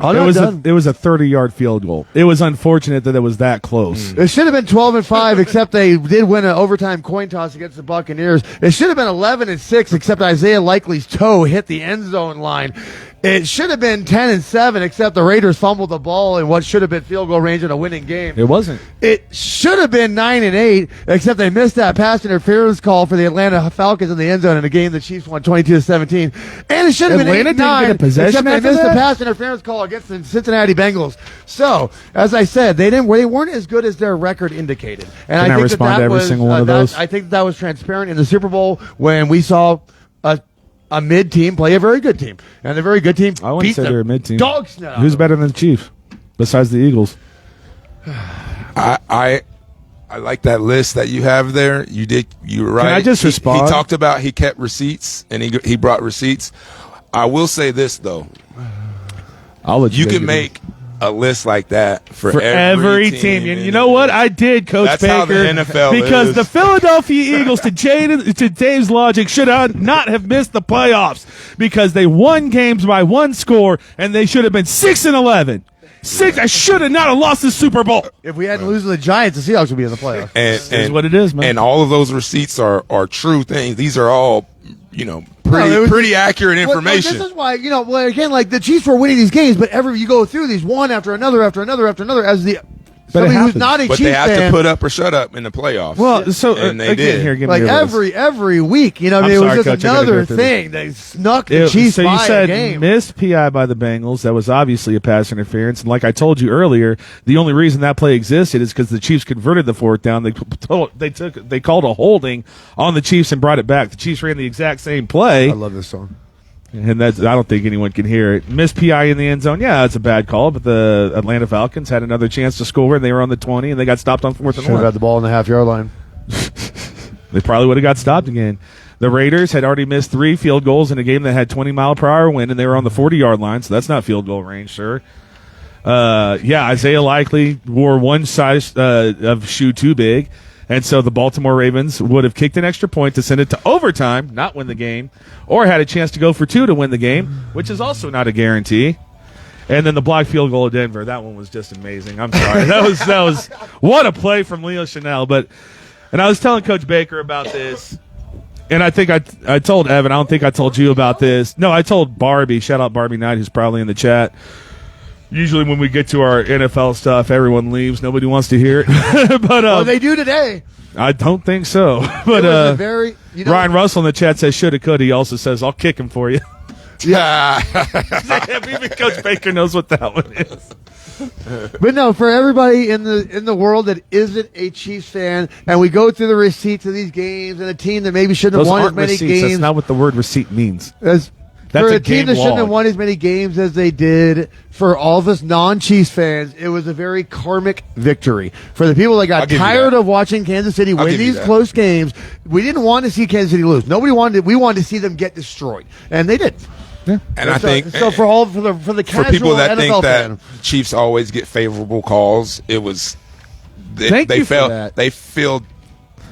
It was a 30-yard field goal. It was unfortunate that it was that close. It should have been 12-5, except they did win an overtime coin toss against the Buccaneers. It should have been 11-6, except Isaiah Likely's toe hit the end zone line. It should have been 10-7, except the Raiders fumbled the ball in what should have been field goal range in a winning game. It wasn't. It should have been 9-8, except they missed that pass interference call for the Atlanta Falcons in the end zone in a game the Chiefs won 22-17. And it should have been 8-9, didn't get a possession except they after missed that? the pass interference call against the Cincinnati Bengals. So, as I said, they weren't as good as their record indicated. And Can I think respond that to every was, single one of those? I think that was transparent in the Super Bowl when we saw a mid team play a very good team, and the very good team I wouldn't beat say the they're a mid team. dog snot. Who's better than the Chiefs besides the Eagles? I like that list that you have there. You were right. Can I just respond? He talked about he kept receipts and he brought receipts. I will say this though. I'll let You take can it. make a list like that for every team. And you know what? I did, Coach That's Baker. how the NFL because is. the Philadelphia Eagles, to Dave's logic, should not have missed the playoffs because they won games by one score, and they should have been 6-11. I should have not have lost the Super Bowl. If we hadn't lose to the Giants, the Seahawks would be in the playoffs. This is what it is, man. And all of those receipts are true things. These are all, pretty accurate information. This is why, again, like the Chiefs were winning these games, but you go through these one after another after another after another as somebody who's happens. not a But Chiefs they have fan. to put up or shut up in the playoffs. Well, so and they again, did. here, give Like me your list. every week, it I'm was sorry, just Coach, I gotta another go through thing. They snuck the Chiefs so you by a said game. missed PI by the Bengals. That was obviously a pass interference. And like I told you earlier, the only reason that play existed is because the Chiefs converted the fourth down. They called a holding on the Chiefs and brought it back. The Chiefs ran the exact same play. I love this song. And I don't think anyone can hear it. Missed PI in the end zone. Yeah, it's a bad call, but the Atlanta Falcons had another chance to score, and they were on the 20, and they got stopped on 4th and Should have 1. had the ball in the half-yard line. They probably would have got stopped again. The Raiders had already missed 3 field goals in a game that had 20-mile-per-hour wind, and they were on the 40-yard line, so that's not field goal range, sir. Isaiah Likely wore one size of shoe too big, and so the Baltimore Ravens would have kicked an extra point to send it to overtime, not win the game, or had a chance to go for 2 to win the game, which is also not a guarantee. And then the blocked field goal of Denver, that one was just amazing. I'm sorry. That was what a play from Leo Chanel. And I was telling Coach Baker about this, and I think I told Evan, I don't think I told you about this. No, I told Barbie, shout out Barbie Knight, who's probably in the chat. Usually when we get to our NFL stuff, everyone leaves. Nobody wants to hear it. But they do today. I don't think so. But It was a very, Ryan Russell in the chat says shoulda, coulda. He also says, I'll kick him for you. Yeah. Even Coach Baker knows what that one is. But no, for everybody in the world that isn't a Chiefs fan, and we go through the receipts of these games, and a team that maybe shouldn't Those have won as aren't many receipts. That's games, not what the word receipt means. as That's for a a team game that shouldn't have log. won as many games as they did, for all of us non-Chiefs fans, it was a very karmic victory. For the people that I'll got give you tired that. of watching Kansas City win give you these that. close games, we didn't want to see Kansas City lose. We wanted to see them get destroyed, and they did. And I think so. For the casual for people that NFL think fan, that Chiefs always get favorable calls, it was Thank they you for felt that. they feel.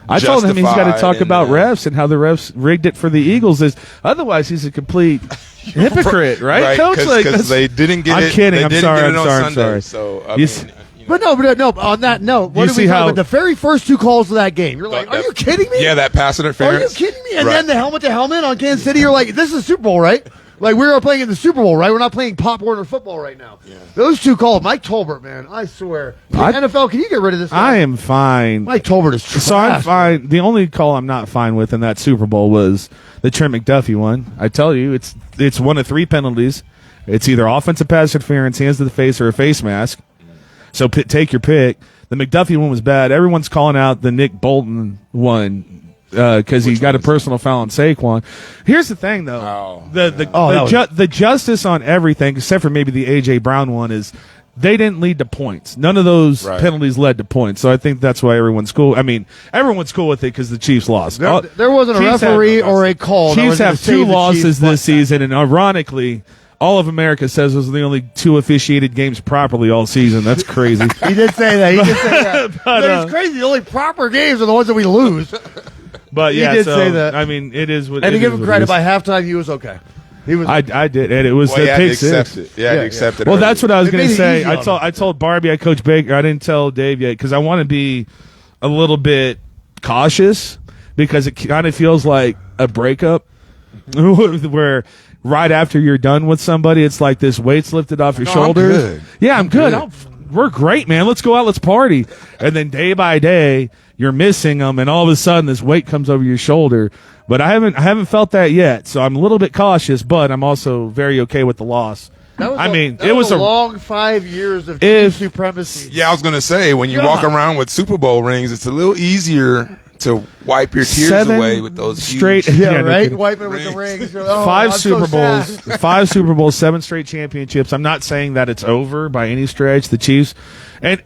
I told him he's got to talk justified about in, refs and how the refs rigged it for the Eagles. Otherwise, he's a complete hypocrite, right, Coach? Because they didn't get I'm it. kidding. They I'm didn't sorry. get I'm it on sorry. I'm Sunday, sorry. So I You mean, s- But no. On that note, what You did see we talk how- about? The very first 2 calls of that game, you're like, "Are you kidding me? Yeah, that pass Are you interference. kidding me?" And Right. then the helmet to helmet on Kansas City, you're like, "This is Super Bowl, right? Like we are playing in the Super Bowl, right? We're not playing Pop Warner football right now." Yeah. Those 2 calls, Mike Tolbert, man, I swear. NFL, can you get rid of this guy? I am fine. Mike Tolbert is trash. So I'm fine. The only call I'm not fine with in that Super Bowl was the Trent McDuffie one. I tell you, it's one of 3 penalties. It's either offensive pass interference, hands to the face, or a face mask. So take your pick. The McDuffie one was bad. Everyone's calling out the Nick Bolton one because he got a personal foul on Saquon. Here's the thing, though. Oh, The justice on everything, except for maybe the A.J. Brown one, is they didn't lead to points. None of those Right. penalties led to points. So I think that's why everyone's cool. I mean, everyone's cool with it because the Chiefs lost. There wasn't a Chiefs referee have- or a call. that Chiefs was gonna have save 2 the losses Chiefs, this but- season, and ironically, all of America says those are the only 2 officiated games properly all season. That's crazy. He did say that. But, But it's crazy. The only proper games are the ones that we lose. But He yeah, did so, say that. I mean, it is what. And to it give is him what credit, it is. by halftime, he was okay. He was. I did, and it was Well, the you had to pick six. accept it. Yeah, Yeah, to accept it. Well, early. that's what I was It going made to it say. easy on I told Barbie, I coach Baker. I didn't tell Dave yet because I want to be a little bit cautious because it kind of feels like a breakup. where right after you're done with somebody, it's like this weight's lifted off your shoulders. I'm good. Yeah, I'm good. We're great, man. Let's go out. Let's party. And then day by day, you're missing them, and all of a sudden, this weight comes over your shoulder. But I haven't felt that yet, so I'm a little bit cautious. But I'm also very okay with the loss. It was a long 5 years of team supremacy. Yeah, I was gonna say when you walk around with Super Bowl rings, it's a little easier to wipe your tears away with those straight. Huge, yeah, right. Wiping with the rings. Oh, five I'm Super so Bowls, sad. 5 Super Bowls, 7 straight championships. I'm not saying that it's over by any stretch. The Chiefs and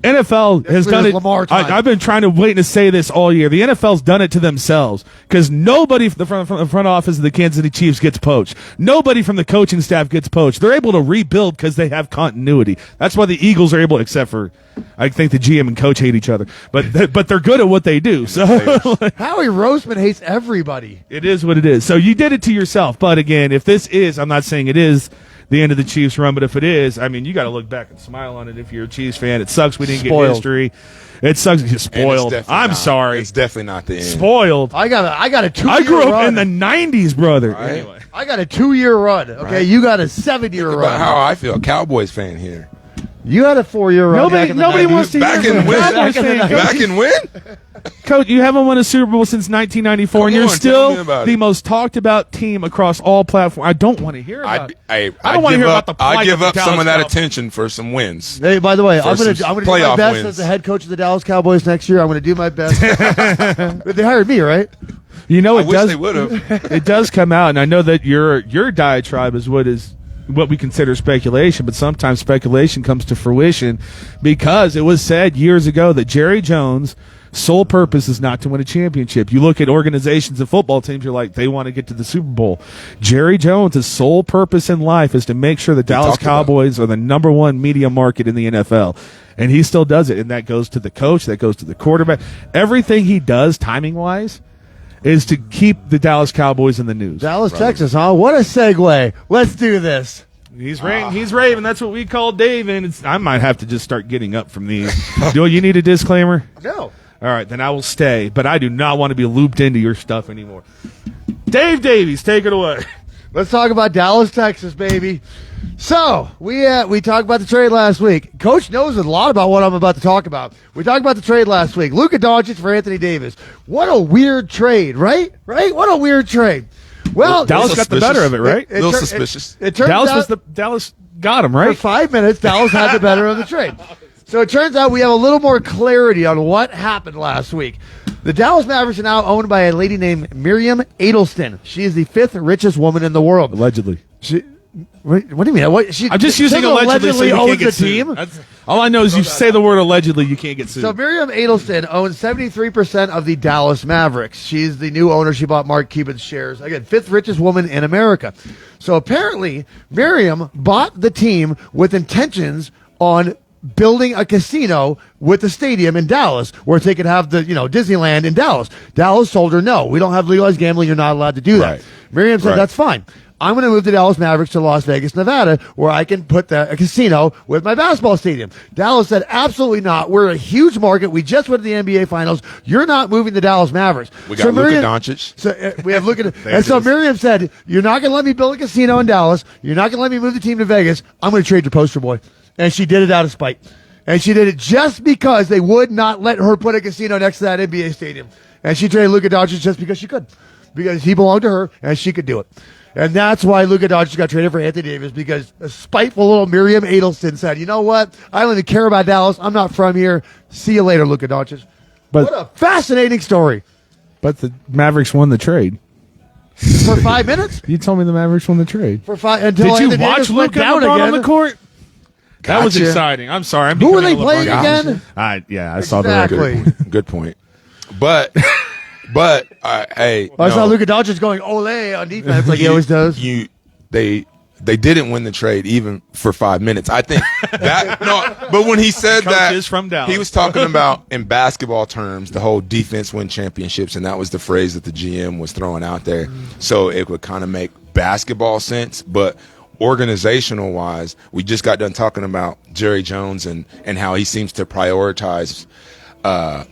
NFL has done it. Lamar time. I've been trying to wait to say this all year. The NFL's done it to themselves because nobody from the front office of the Kansas City Chiefs gets poached. Nobody from the coaching staff gets poached. They're able to rebuild because they have continuity. That's why the Eagles are able, except for I think the GM and coach hate each other, but they're good at what they do. So Howie Roseman hates everybody. it is what it is. So you did it to yourself. But again, if this is, I'm not saying it is the end of the Chiefs run, but if it is, I mean, you got to look back and smile on it if you're a Chiefs fan. It sucks we didn't get history. It sucks. You're spoiled. I'm sorry. It's definitely not the end. Spoiled. I got a 2 year I grew up run. in the 90s, brother. Right. Anyway. I got a 2 year run. Okay, Right. you got a 7 year About run. how I feel, Cowboys fan here. You had a 4 year run. Nobody wants to Back hear in from when? Cowboys fans. Back in when? Coach, you haven't won a Super Bowl since 1994, and Come you're on, tell me still about the it. most talked about team across all platforms. I don't want to hear about it. I don't want to give hear up, about the plight I give of the up some Dallas of that Cowboys. attention for some wins. Hey, by the way, I'm gonna do my playoff best wins. as the head coach of the Dallas Cowboys next year. I'm gonna do my best. But they hired me, right? You know, I it wish does. they would have. It does come out, and I know that your diatribe is what we consider speculation, but sometimes speculation comes to fruition because it was said years ago that Jerry Jones' sole purpose is not to win a championship. You look at organizations and football teams, you're like, they want to get to the Super Bowl. Jerry Jones' sole purpose in life is to make sure the Dallas Cowboys are the number one media market in the NFL. And he still does it, and that goes to the coach, that goes to the quarterback. Everything he does, timing-wise, is to keep the Dallas Cowboys in the news. Dallas, Texas, huh? What a segue. Let's do this. He's raving. That's what we call Dave, and I might have to just start getting up from these. Do you need a disclaimer? No. All right, then I will stay, but I do not want to be looped into your stuff anymore. Dave Davies, take it away. Let's talk about Dallas, Texas, baby. So, we talked about the trade last week. Coach knows a lot about what I'm about to talk about. We talked about the trade last week. Luka Doncic for Anthony Davis. What a weird trade, right? Right? What a weird trade. Well, Dallas got the better of it, right? A little suspicious. It turns out Dallas got him, for right? 5 minutes, Dallas had the better of the trade. So it turns out we have a little more clarity on what happened last week. The Dallas Mavericks are now owned by a lady named Miriam Adelston. She is the 5th richest woman in the world. Allegedly. What do you mean? I'm just using allegedly so you owns can't get the sued. team. All I know is you say the word allegedly, you can't get sued. So Miriam Adelston owns 73% of the Dallas Mavericks. She's the new owner. She bought Mark Cuban's shares. Again, 5th richest woman in America. So apparently, Miriam bought the team with intentions on building a casino with the stadium in Dallas where they could have the, Disneyland in Dallas. Dallas told her, no, we don't have legalized gambling. You're not allowed to do that. Right. Miriam said, Right. that's fine. I'm going to move the Dallas Mavericks to Las Vegas, Nevada, where I can put a casino with my basketball stadium. Dallas said, absolutely not. We're a huge market. We just went to the NBA Finals. You're not moving the Dallas Mavericks. We got Luka Doncic. So we have Luka. And so Miriam said, you're not going to let me build a casino in Dallas. You're not going to let me move the team to Vegas. I'm going to trade your poster boy. And she did it out of spite. And she did it just because they would not let her put a casino next to that NBA stadium. And she traded Luka Doncic just because she could. Because he belonged to her and she could do it. And that's why Luka Doncic got traded for Anthony Davis, because a spiteful little Miriam Adelston said, you know what? I don't even care about Dallas. I'm not from here. See you later, Luka Doncic. But- what a fascinating story. But the Mavericks won the trade. For 5 minutes? You told me the Mavericks won the trade. For five until Did you Anthony watch Davis went Luka down LeBron again. on the court? That was Gotcha. exciting. I'm sorry. Who were they becoming a playing LeBron again? guy. I saw Exactly. the Good point. But hey, I saw Luka Doncic going ole on defense like he always does. They didn't win the trade even for 5 minutes. I think that but when he said Coach that is from Dallas. he was talking about in basketball terms the whole defense win championships, and that was the phrase that the GM was throwing out there. So it would kind of make basketball sense, but organizational wise, we just got done talking about Jerry Jones and how he seems to prioritize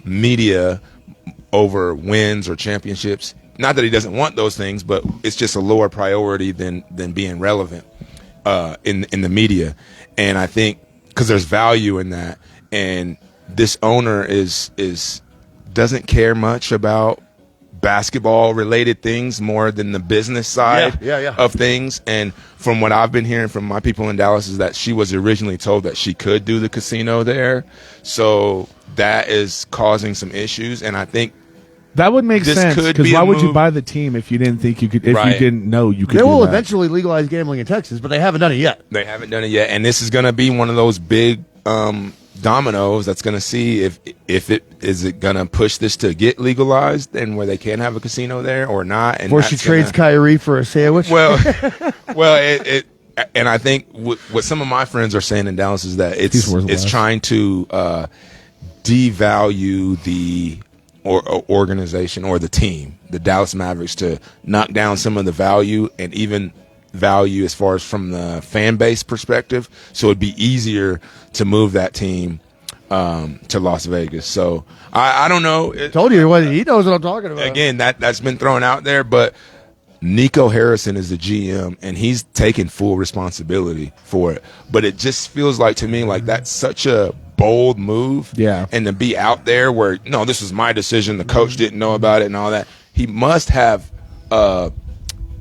media over wins or championships. Not that he doesn't want those things, but it's just a lower priority than being relevant in the media. And I think because there's value in that, and this owner doesn't care much about basketball related things more than the business side of things. And from what I've been hearing from my people in Dallas is that she was originally told that she could do the casino there. So that is causing some issues. And I think that would make sense, because why would you buy the team if you didn't think you could, if you didn't know you could? They will eventually legalize gambling in Texas, but they haven't done it yet. They haven't done it yet. And this is going to be one of those big dominoes that's going to see if it is it going to push this to get legalized and where they can have a casino there or not. And or she trades Kyrie for a sandwich. Well, and I think what some of my friends are saying in Dallas is that it's trying to devalue the organization or the team, the Dallas Mavericks, to knock down some of the value and even value as far as from the fan base perspective, so it'd be easier to move that team to Las Vegas. So I don't know. Told you he knows what I'm talking about. Again, that's been thrown out there, but Nico Harrison is the GM and he's taking full responsibility for it. But it just feels like to me like that's such a bold move. Yeah. And to be out there where no, this was my decision, the coach didn't know about it and all that. He must have a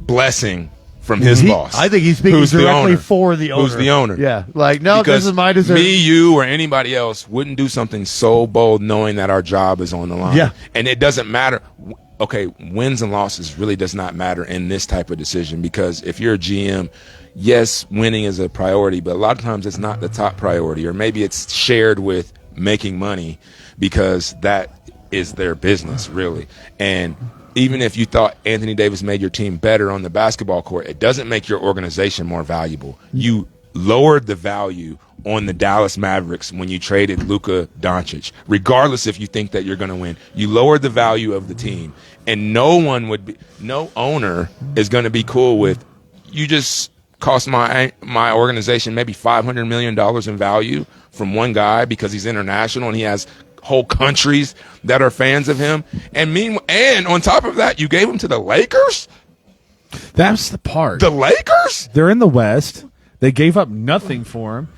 blessing from his boss. I think he's speaking directly for the owner. Who's the owner? Yeah, like, no, because this is my decision. Me, you, or anybody else wouldn't do something so bold knowing that our job is on the line. Yeah. And it doesn't matter. Okay, wins and losses really does not matter in this type of decision, because if you're a GM, yes, winning is a priority, but a lot of times it's not the top priority, or maybe it's shared with making money because that is their business, really. And even if you thought Anthony Davis made your team better on the basketball court, it doesn't make your organization more valuable. You lowered the value on the Dallas Mavericks when you traded Luka Doncic, regardless if you think that you're going to win. You lowered the value of the team, and no owner is going to be cool with, you just cost my organization maybe $500 million in value from one guy because he's international and he has whole countries that are fans of him, and on top of that, you gave him to the Lakers. That's the part. The Lakers? They're in the West. They gave up nothing for him.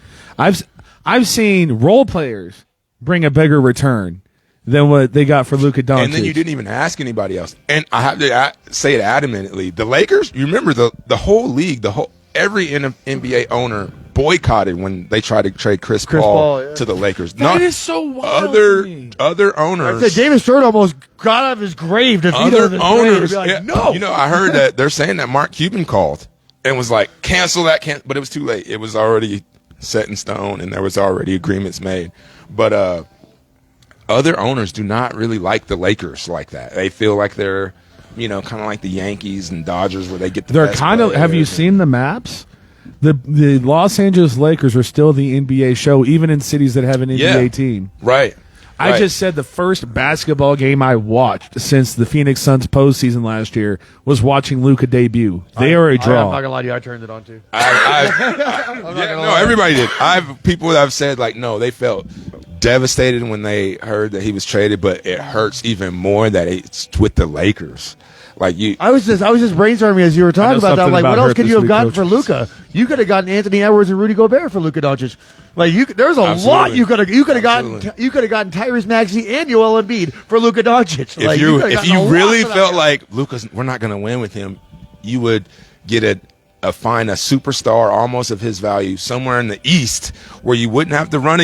I've seen role players bring a bigger return than what they got for Luka Doncic. And then you didn't even ask anybody else. And I have to say it adamantly. The Lakers, you remember the whole league, every NBA owner boycotted when they tried to trade Chris Paul to the Lakers. That is so wild. Other owners. I said David Stern almost got out of his grave to veto the owners. trade. Like, no. You know, I heard that they're saying that Mark Cuban called and was like, cancel that, but it was too late. It was already set in stone and there was already agreements made. But other owners do not really like the Lakers like that. They feel like they're, kind of like the Yankees and Dodgers where they get the They're best kind of. Have you seen the maps? The Los Angeles Lakers are still the NBA show, even in cities that have an NBA team. Right. I just said the first basketball game I watched since the Phoenix Suns postseason last year was watching Luka debut. They are a draw. I'm not gonna lie to you, I turned it on too. Everybody did. I have people that have said like, no, they felt devastated when they heard that he was traded, but it hurts even more that it's with the Lakers. Like I was just brainstorming as you were talking about that. Like, what else could you have gotten for Luka? You could have gotten Anthony Edwards and Rudy Gobert for Luka Doncic. Like, there's a lot you could have gotten. You could have gotten Tyrese Maxey and Joel Embiid for Luka Doncic. If you really felt like Luka's, we're not going to win with him, you would get find a superstar almost of his value somewhere in the East where you wouldn't have to run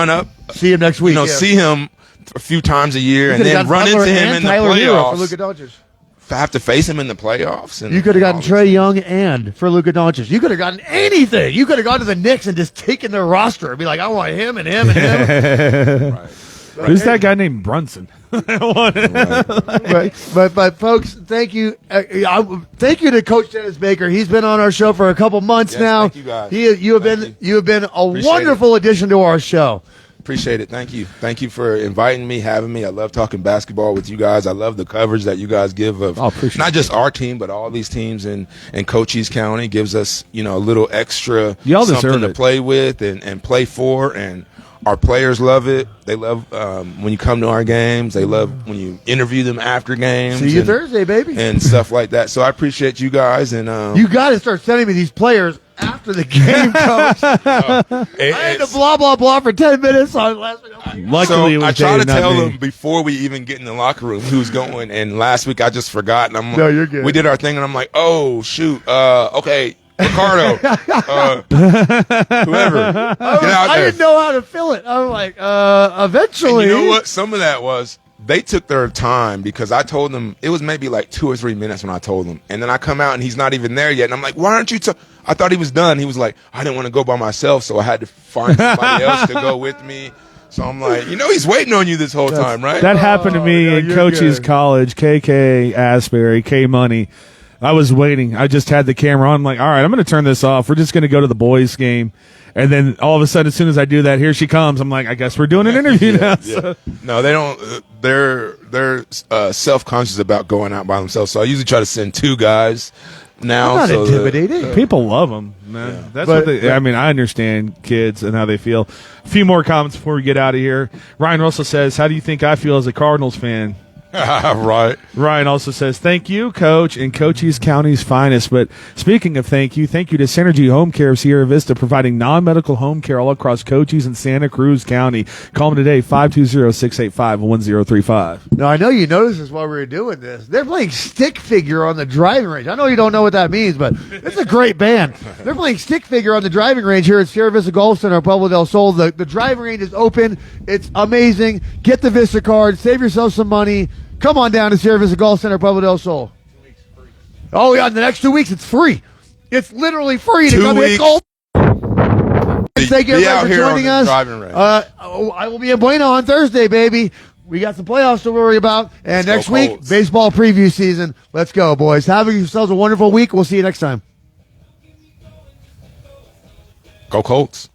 up. See him next week. See him a few times a year and then run into him in the playoffs. For Luka Doncic. Have to face him in the playoffs. And you could have gotten Trae Young and for Luka Doncic. You could have gotten anything. You could have gone to the Knicks and just taken their roster and be like, I want him and him and him. Right. Who's that guy named Brunson? Right. But folks, thank you. Thank you to Coach Dennis Baker. He's been on our show for a couple months now. Thank you guys. You have been a wonderful addition to our show. Appreciate it. Thank you. Thank you for inviting me, having me. I love talking basketball with you guys. I love the coverage that you guys give of not just our team, but all these teams in Cochise County. Gives us, a little extra something to play with and play for. And our players love it. They love when you come to our games. They love when you interview them after games. See you Thursday, baby. And stuff like that. So I appreciate you guys. And you got to start sending me these players after the game, Coach. I had to blah, blah, blah for 10 minutes on last week. Luckily, it was I try to Dave, not tell me. them before we even get in the locker room who's going. And last week I just forgot. And No, you're good. We did our thing, and I'm like, oh, shoot. Okay. Ricardo, whoever, get out there. I didn't know how to fill it. I was like, eventually. And you know what? Some of that was they took their time because I told them it was maybe like 2 or 3 minutes when I told them, and then I come out and he's not even there yet, and I'm like, why aren't you? I thought he was done. He was like, I didn't want to go by myself, so I had to find somebody else to go with me. So I'm like, he's waiting on you this whole time, right? That happened to me in Cochise College, KK Asbury, K Money. I was waiting. I just had the camera on. I'm like, all right, I'm going to turn this off. We're just going to go to the boys' game. And then all of a sudden, as soon as I do that, here she comes. I'm like, I guess we're doing an interview now. So. No, they don't. They're self-conscious about going out by themselves. So I usually try to send 2 guys now. I'm not intimidating. People love them, man. That's what they. I mean, I understand kids and how they feel. A few more comments before we get out of here. Ryan Russell says, how do you think I feel as a Cardinals fan? Right. Ryan also says, thank you, Coach, and Cochise County's finest. But speaking of thank you to Synergy Home Care of Sierra Vista, providing non-medical home care all across Cochise and Santa Cruz County. Call them today, 520-685-1035. Now, I know you noticed this while we were doing this. They're playing stick figure on the driving range. I know you don't know what that means, but it's a great band. They're playing stick figure on the driving range here at Sierra Vista Golf Center, Pueblo Del Sol. The driving range is open. It's amazing. Get the Vista card. Save yourself some money. Come on down to Sierra Vista Golf Center, Pueblo Del Sol. Oh, yeah, in the next 2 weeks, it's free. It's literally free to 2 come hit weeks. golf. Thank you everybody for joining us. I will be in Buena on Thursday, baby. We got some playoffs to worry about. And next week, baseball preview season. Let's go, boys. Have yourselves a wonderful week. We'll see you next time. Go Colts.